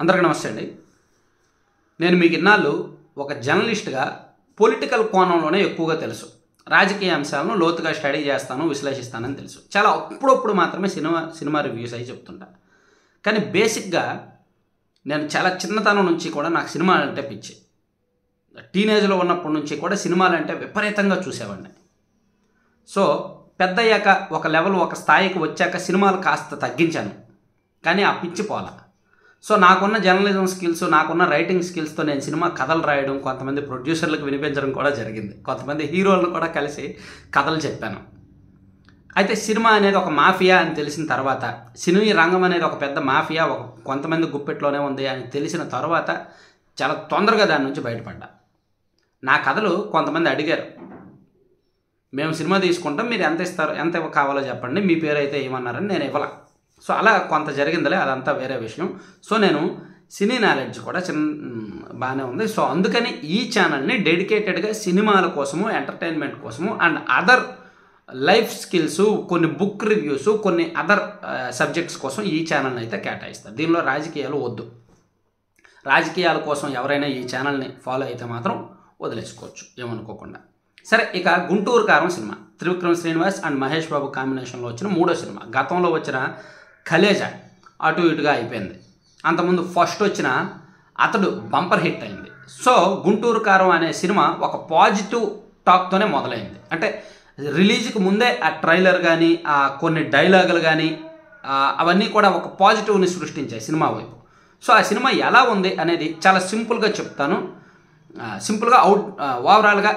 అందరికీ నమస్తే అండి. నేను మీకు ఇన్నాళ్ళు ఒక జర్నలిస్ట్గా పొలిటికల్ కోణంలోనే ఎక్కువగా తెలుసు. రాజకీయ అంశాలను లోతుగా స్టడీ చేస్తాను, విశ్లేషిస్తానని తెలుసు. చాలా అప్పుడప్పుడు మాత్రమే సినిమా రివ్యూస్ అయి చెప్తుంటా. కానీ బేసిక్గా నేను చాలా చిన్నతనం నుంచి కూడా నాకు సినిమాలు అంటే పిచ్చి. టీనేజ్లో ఉన్నప్పటి నుంచి కూడా సినిమాలు అంటే విపరీతంగా చూసేవాడిని. సో పెద్దయ్యాక ఒక లెవెల్ ఒక స్థాయికి వచ్చాక సినిమాలు కాస్త తగ్గించాను, కానీ ఆ పిచ్చి పోలా. సో నాకున్న జర్నలిజం స్కిల్స్, నాకున్న రైటింగ్ స్కిల్స్తో నేను సినిమా కథలు రాయడం, కొంతమంది ప్రొడ్యూసర్లకు వినిపించడం కూడా జరిగింది. కొంతమంది హీరోలను కూడా కలిసి కథలు చెప్పాను. అయితే సినిమా అనేది ఒక మాఫియా అని తెలిసిన తర్వాత, సినీ రంగం అనేది ఒక పెద్ద మాఫియా, కొంతమంది గుప్పెట్లోనే ఉంది అని తెలిసిన తర్వాత చాలా తొందరగా దాని నుంచి బయటపడ్డా. నా కథలు కొంతమంది అడిగారు, మేము సినిమా తీసుకుంటాం, మీరు ఎంత ఇస్తారు, ఎంత కావాలో చెప్పండి, మీ పేరు అయితే ఏమన్నారని. నేను ఇవ్వాల. సో అలా కొంత జరిగిందిలే, అదంతా వేరే విషయం. సో నేను సినీ నాలెడ్జ్ కూడా బాగానే ఉంది. సో అందుకని ఈ ఛానల్ని డెడికేటెడ్గా సినిమాల కోసము, ఎంటర్టైన్మెంట్ కోసము అండ్ అదర్ లైఫ్ స్కిల్స్, కొన్ని బుక్ రివ్యూస్, కొన్ని అదర్ సబ్జెక్ట్స్ కోసం ఈ ఛానల్ని అయితే కేటాయిస్తాను. దీనిలో రాజకీయాలు వద్దు. రాజకీయాల కోసం ఎవరైనా ఈ ఛానల్ని ఫాలో అయితే మాత్రం వదిలేసుకోవచ్చు ఏమనుకోకుండా. సరే, ఇక గుంటూరు కారం సినిమా త్రివిక్రమ్ శ్రీనివాస్ అండ్ మహేష్ బాబు కాంబినేషన్లో వచ్చిన 3వ సినిమా. గతంలో వచ్చిన ఖలేజా అటు ఇటుగా అయిపోయింది. అంతకుముందు ఫస్ట్ వచ్చిన అతడు బంపర్ హిట్ అయింది. సో గుంటూరు కారం అనే సినిమా ఒక పాజిటివ్ టాక్తోనే మొదలైంది. అంటే రిలీజ్కి ముందే ఆ ట్రైలర్ కానీ, ఆ కొన్ని డైలాగులు కానీ, అవన్నీ కూడా ఒక పాజిటివ్ని సృష్టించాయి సినిమా వైపు. సో ఆ సినిమా ఎలా ఉంది అనేది చాలా సింపుల్గా చెప్తాను, సింపుల్గా ఓవరాల్గా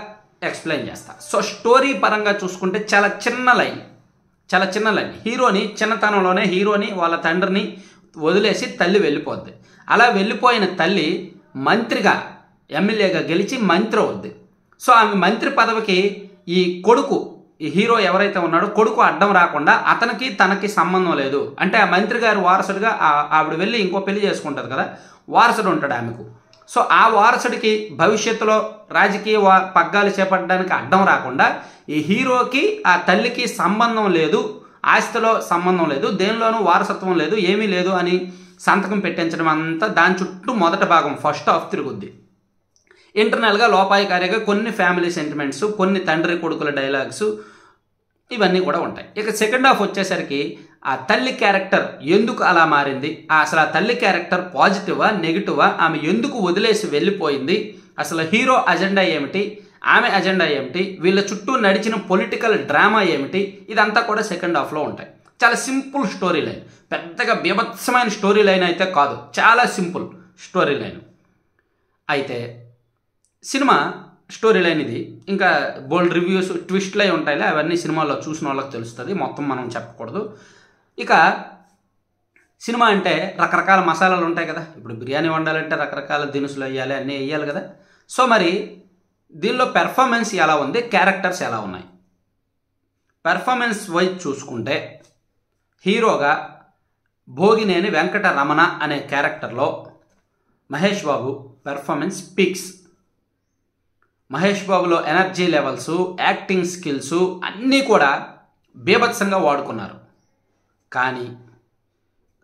ఎక్స్ప్లెయిన్ చేస్తా. సో స్టోరీ పరంగా చూసుకుంటే చాలా చిన్న లైన్. హీరోని చిన్నతనంలోనే హీరోని వాళ్ళ తండ్రిని వదిలేసి తల్లి వెళ్ళిపోద్ది. అలా వెళ్ళిపోయిన తల్లి మంత్రిగా, ఎమ్మెల్యేగా గెలిచి మంత్రి అవుద్ది. సో ఆమె మంత్రి పదవికి ఈ కొడుకు, ఈ హీరో ఎవరైతే ఉన్నాడో కొడుకు అడ్డం రాకుండా అతనికి తనకి సంబంధం లేదు. అంటే ఆ మంత్రి గారి వారసుడిగా ఆవిడ వెళ్ళి ఇంకో పెళ్లి చేసుకుంటుంది కదా, వారసుడు ఉంటాడు ఆమెకు. సో ఆ వారసుడికి భవిష్యత్తులో రాజకీయ పగ్గాలు చేపట్టడానికి అడ్డం రాకుండా ఈ హీరోకి ఆ తల్లికి సంబంధం లేదు, ఆస్తిలో సంబంధం లేదు, దేనిలోనూ వారసత్వం లేదు, ఏమీ లేదు అని సంతకం పెట్టించడం అంతా దాని చుట్టూ మొదటి భాగం ఫస్ట్ హాఫ్ తిరుగుద్ది. ఇంటర్నల్గా లోపాయికారిగా కొన్ని ఫ్యామిలీ సెంటిమెంట్స్, కొన్ని తండ్రి కొడుకుల డైలాగ్స్, ఇవన్నీ కూడా ఉంటాయి. ఇక సెకండ్ హాఫ్ వచ్చేసరికి ఆ తల్లి క్యారెక్టర్ ఎందుకు అలా మారింది, అసలు ఆ తల్లి క్యారెక్టర్ పాజిటివా నెగిటివా, ఆమె ఎందుకు వదిలేసి వెళ్ళిపోయింది, అసలు హీరో అజెండా ఏమిటి, ఆమె అజెండా ఏమిటి, వీళ్ళ చుట్టూ నడిచిన పొలిటికల్ డ్రామా ఏమిటి, ఇదంతా కూడా సెకండ్ హాఫ్లో ఉంటాయి. చాలా సింపుల్ స్టోరీ లైన్, పెద్దగా బీభత్సమైన స్టోరీ లైన్ అయితే కాదు, చాలా సింపుల్ స్టోరీ లైన్. అయితే సినిమా స్టోరీ లైన్ ఇది. ఇంకా బోల్డ్ రివ్యూస్, ట్విస్ట్లే ఉంటాయిలే, అవన్నీ సినిమాలో చూసిన వాళ్ళకి తెలుస్తుంది, మొత్తం మనం చెప్పకూడదు. ఇక సినిమా అంటే రకరకాల మసాలాలు ఉంటాయి కదా. ఇప్పుడు బిర్యానీ వండాలంటే రకరకాల దినుసులు వేయాలి, అన్నీ వేయాలి కదా. సో మరి దీనిలో పెర్ఫార్మెన్స్ ఎలా ఉంది, క్యారెక్టర్స్ ఎలా ఉన్నాయి. పెర్ఫార్మెన్స్ వైజ్ చూసుకుంటే హీరోగా భోగినేని వెంకట రమణ అనే క్యారెక్టర్లో మహేష్ బాబు పెర్ఫార్మెన్స్ పీక్స్. మహేష్ బాబులో ఎనర్జీ లెవెల్స్, యాక్టింగ్ స్కిల్స్ అన్నీ కూడా బీభత్సంగా వాడుకున్నారు. కానీ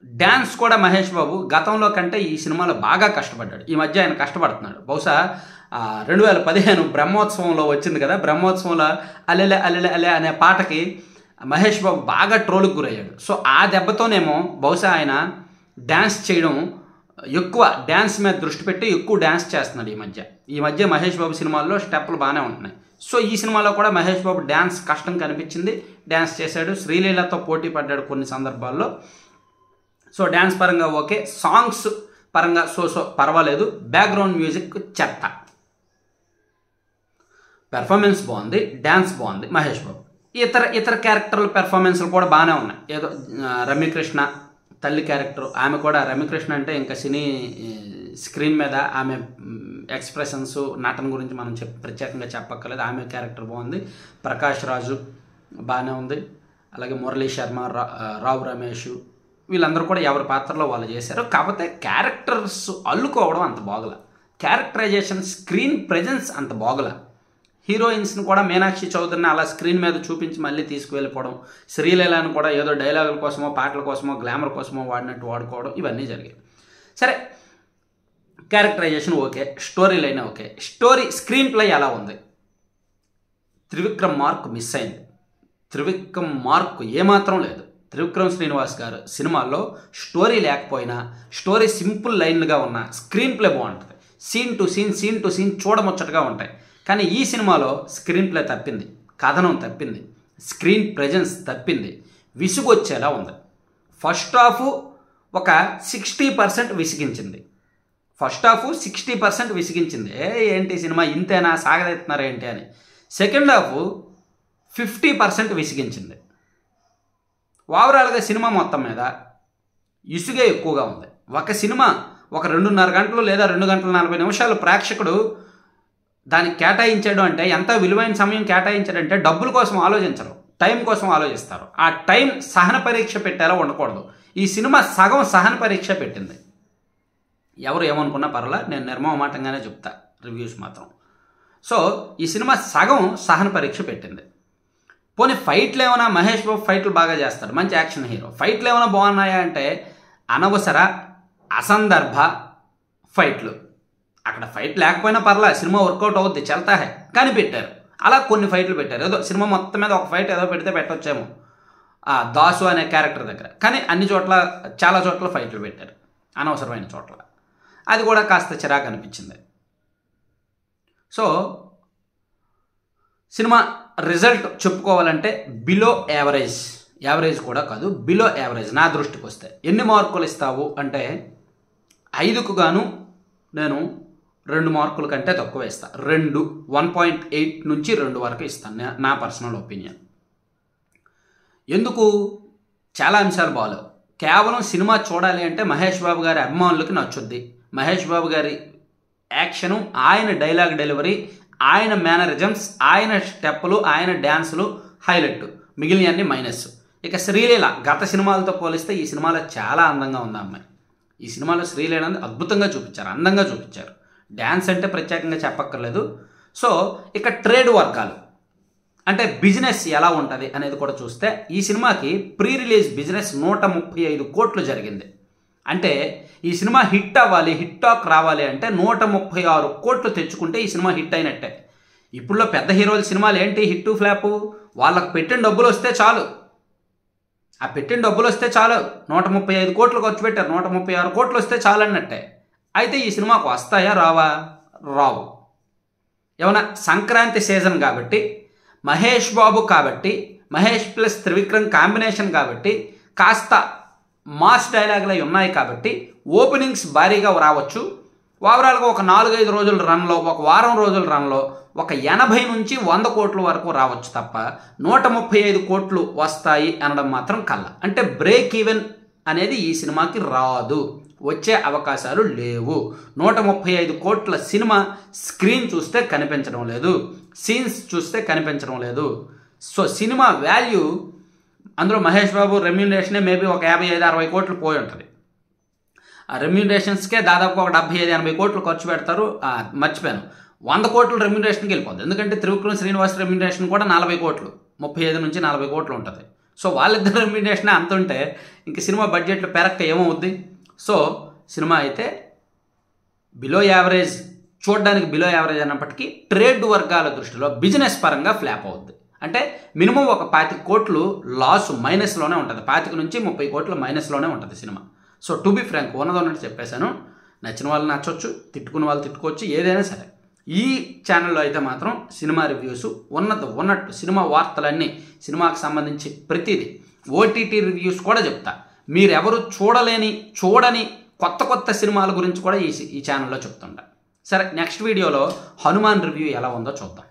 డ్యాన్స్ కూడా మహేష్ బాబు గతంలో కంటే ఈ సినిమాలో బాగా కష్టపడ్డాడు. ఈ మధ్య ఆయన కష్టపడుతున్నాడు. బహుశా 2015 బ్రహ్మోత్సవంలో వచ్చింది కదా, బ్రహ్మోత్సవంలో అలెలే అలెలే అలే అనే పాటకి మహేష్ బాబు బాగా ట్రోల్కి గురయ్యాడు. సో ఆ దెబ్బతోనేమో బహుశా ఆయన డ్యాన్స్ చేయడం, ఎక్కువ డ్యాన్స్ మీద దృష్టి పెట్టి ఎక్కువ డ్యాన్స్ చేస్తున్నాడు ఈ మధ్య మహేష్ బాబు సినిమాల్లో స్టెప్పులు బాగానే ఉంటున్నాయి. సో ఈ సినిమాలో కూడా మహేష్ బాబు డ్యాన్స్ కష్టం కనిపించింది, డ్యాన్స్ చేశాడు, శ్రీలీలతో పోటీ పడ్డాడు కొన్ని సందర్భాల్లో. సో డ్యాన్స్ పరంగా ఓకే, సాంగ్స్ పరంగా సో పర్వాలేదు, బ్యాక్గ్రౌండ్ మ్యూజిక్ చెత్త. పెర్ఫార్మెన్స్ బాగుంది, డ్యాన్స్ బాగుంది మహేష్ బాబు. ఇతర క్యారెక్టర్ల పెర్ఫార్మెన్స్లు కూడా బాగానే ఉన్నాయి. ఏదో రమ్యకృష్ణ తల్లి క్యారెక్టర్, ఆమె కూడా రమ్యకృష్ణ అంటే ఇంకా సినీ స్క్రీన్ మీద ఆమె ఎక్స్ప్రెషన్స్, నటన గురించి మనం ప్రత్యేకంగా చెప్పక్కర్లేదు. ఆమె క్యారెక్టర్ బాగుంది. ప్రకాష్ రాజు బాగానే ఉంది. అలాగే మురళీ శర్మ, రావు రమేష్, వీళ్ళందరూ కూడా ఎవరి పాత్రలో వాళ్ళు చేశారు. కాకపోతే క్యారెక్టర్స్ అల్లుకోవడం అంత బాగల, క్యారెక్టరైజేషన్, స్క్రీన్ ప్రెజెన్స్ అంత బాగల. హీరోయిన్స్ని కూడా మీనాక్షి చౌదరిని అలా స్క్రీన్ మీద చూపించి మళ్ళీ తీసుకువెళ్ళిపోవడం, శ్రీలీలను కూడా ఏదో డైలాగుల కోసమో పాటల కోసమో గ్లామర్ కోసమో వాడినట్టు వాడుకోవడం, ఇవన్నీ జరిగాయి. సరే, characterization okay, story line okay, story screenplay ఎలా ఉంది? త్రివిక్రమ్ మార్క్ మిస్ అయింది. త్రివిక్రమ్ మార్క్ ఏమాత్రం లేదు. త్రివిక్రమ్ శ్రీనివాస్ గారు సినిమాల్లో స్టోరీ లేకపోయినా, స్టోరీ సింపుల్ లైన్లుగా ఉన్న స్క్రీన్ ప్లే బాగుంటుంది. సీన్ టు సీన్ చూడముచ్చటగా ఉంటాయి. కానీ ఈ సినిమాలో స్క్రీన్ ప్లే తప్పింది, కథనం తప్పింది, స్క్రీన్ ప్రెజెన్స్ తప్పింది, విసుగొచ్చేలా ఉంది. ఫస్ట్ హాఫ్ ఒక 60% విసిగించింది. First half 60% విసిగించింది. ఏంటి సినిమా ఇంతేనా, సాగదెత్తున్నారు ఏంటి అని. Second half 50% విసిగించింది. ఓవరాల్గా సినిమా మొత్తం మీద ఇసుగే ఎక్కువగా ఉంది. ఒక సినిమా ఒక 2.5 గంటలు లేదా 2 గంటల 40 నిమిషాలు ప్రేక్షకుడు దానికి కేటాయించాడు అంటే, ఎంత విలువైన సమయం కేటాయించాడంటే డబ్బుల కోసం ఆలోచించరు, టైం కోసం ఆలోచిస్తారు. ఆ టైం సహన పరీక్ష పెట్టేలా ఉండకూడదు. ఈ సినిమా సగం సహన పరీక్ష పెట్టింది. ఎవరు ఏమనుకున్నా పర్వాలా, నేను నిర్మమాటంగానే చెప్తా రివ్యూస్ మాత్రం. సో ఈ సినిమా సగం సహన పరీక్ష పెట్టింది. పోనీ ఫైట్లు ఏమైనా, మహేష్ బాబు ఫైట్లు బాగా చేస్తాడు, మంచి యాక్షన్ హీరో. ఫైట్లు ఏమైనా బాగున్నాయా అంటే అనవసర అసందర్భ ఫైట్లు. అక్కడ ఫైట్ లేకపోయినా పర్లా, సినిమా వర్కౌట్ అవుద్ది, చల్తాహే, కానీ పెట్టారు. అలా కొన్ని ఫైట్లు పెట్టారు. ఏదో సినిమా మొత్తం మీద ఒక ఫైట్ ఏదో పెడితే పెట్టొచ్చేమో దాసు అనే క్యారెక్టర్ దగ్గర. కానీ అన్ని చోట్ల, చాలా చోట్ల ఫైట్లు పెట్టారు, అనవసరమైన చోట్ల. అది కూడా కాస్త చిరాకు అనిపించింది. సో సినిమా రిజల్ట్ చెప్పుకోవాలంటే బిలో యావరేజ్ కూడా కాదు, బిలో యావరేజ్ నా దృష్టికి వస్తే. ఎన్ని మార్కులు ఇస్తావు అంటే 5కు గాను నేను 2 మార్కుల కంటే తక్కువ ఇస్తాను. 1.8 నుంచి 2 వరకు ఇస్తాను, నా పర్సనల్ ఒపీనియన్. ఎందుకు? చాలా అంశాలు బాగాలేవు. కేవలం సినిమా చూడాలి అంటే మహేష్ బాబు గారి అభిమానులకి నచ్చుద్ది. మహేష్ బాబు గారి యాక్షను, ఆయన డైలాగ్ డెలివరీ, ఆయన మేనరిజమ్స్, ఆయన స్టెప్పులు, ఆయన డ్యాన్సులు హైలైట్, మిగిలినవన్నీ మైనస్. ఇక శ్రీలీల గత సినిమాలతో పోలిస్తే ఈ సినిమాలో చాలా అందంగా ఉంది అమ్మాయి. ఈ సినిమాలో శ్రీలీల అద్భుతంగా చూపించారు, అందంగా చూపించారు. డ్యాన్స్ అంటే ప్రత్యేకంగా చెప్పక్కర్లేదు. సో ఇక ట్రేడ్ వర్గాలు అంటే బిజినెస్ ఎలా ఉంటుంది అనేది కూడా చూస్తే, ఈ సినిమాకి ప్రీ రిలీజ్ బిజినెస్ 135 కోట్లు జరిగింది. అంటే ఈ సినిమా హిట్ అవ్వాలి, హిట్ టాక్ రావాలి అంటే 136 కోట్లు తెచ్చుకుంటే ఈ సినిమా హిట్ అయినట్టే. ఇప్పుడులో పెద్ద హీరోల సినిమాలు ఏంటి హిట్ ఫ్లాపు? వాళ్ళకు పెట్టిన డబ్బులు వస్తే చాలు, ఆ పెట్టిన డబ్బులు వస్తే చాలు. 135 కోట్లు ఖర్చు పెట్టారు, 136 కోట్లు వస్తే చాలు అన్నట్టే. అయితే ఈ సినిమాకు వస్తాయా రావా? రావు. ఏమన్నా సంక్రాంతి సీజన్ కాబట్టి, మహేష్ బాబు కాబట్టి, మహేష్ ప్లస్ త్రివిక్రమ్ కాంబినేషన్ కాబట్టి, కాస్త మాస్ డైలాగులు అవి ఉన్నాయి కాబట్టి ఓపెనింగ్స్ భారీగా రావచ్చు. ఓవరాల్గా ఒక 4-5 రోజుల రన్లో, ఒక వారం రోజుల రన్లో ఒక 80 నుంచి 100 కోట్ల వరకు రావచ్చు తప్ప 135 కోట్లు వస్తాయి అనడం మాత్రం కళ్ళ. అంటే బ్రేక్ ఈవెన్ అనేది ఈ సినిమాకి రాదు, వచ్చే అవకాశాలు లేవు. 135 కోట్ల సినిమా స్క్రీన్ చూస్తే కనిపించడం లేదు, సీన్స్ చూస్తే కనిపించడం లేదు. సో సినిమా వాల్యూ, అందులో మహేష్ బాబు రెమ్యూనరేషనే మేబీ ఒక 55-60 కోట్లు పోయి ఉంటుంది. ఆ రెమ్యూనరేషన్స్కే దాదాపు ఒక 75-80 కోట్లు ఖర్చు పెడతారు. మర్చిపోయాను, 100 కోట్లు రెమ్యూనరేషన్కి వెళ్ళిపోతుంది. ఎందుకంటే త్రివిక్రమ్ శ్రీనివాస్ రెమ్యూనరేషన్ కూడా 40 కోట్లు, 35 నుంచి 40 కోట్లు ఉంటుంది. సో వాళ్ళిద్దరు రెమ్యూనరేషన్ అంత ఉంటే ఇంక సినిమా బడ్జెట్లో పెరక్క ఏమవుద్ది? సో సినిమా అయితే బిలో యావరేజ్, చూడడానికి బిలో యావరేజ్ అన్నప్పటికీ ట్రేడ్ వర్గాల దృష్టిలో బిజినెస్ పరంగా ఫ్లాప్ అవుద్ది. అంటే మినిమం ఒక 25 కోట్లు లాస్ మైనస్లోనే ఉంటుంది, 25 నుంచి 30 కోట్ల మైనస్లోనే ఉంటుంది సినిమా. సో టు బి ఫ్రాంక్, ఉన్నదన్నట్టు చెప్పేశాను. నచ్చిన వాళ్ళు నచ్చవచ్చు, తిట్టుకున్న వాళ్ళు తిట్టుకోవచ్చు, ఏదైనా సరే. ఈ ఛానల్లో అయితే మాత్రం సినిమా రివ్యూస్ ఉన్నట్టు సినిమా వార్తలన్నీ, సినిమాకి సంబంధించి ప్రతిదీ, ఓటీటీ రివ్యూస్ కూడా చెప్తా. మీరెవరు చూడని కొత్త సినిమాల గురించి కూడా ఈ ఛానల్లో చెప్తుంటా. సరే, నెక్స్ట్ వీడియోలో హనుమాన్ రివ్యూ ఎలా ఉందో చూద్దాం.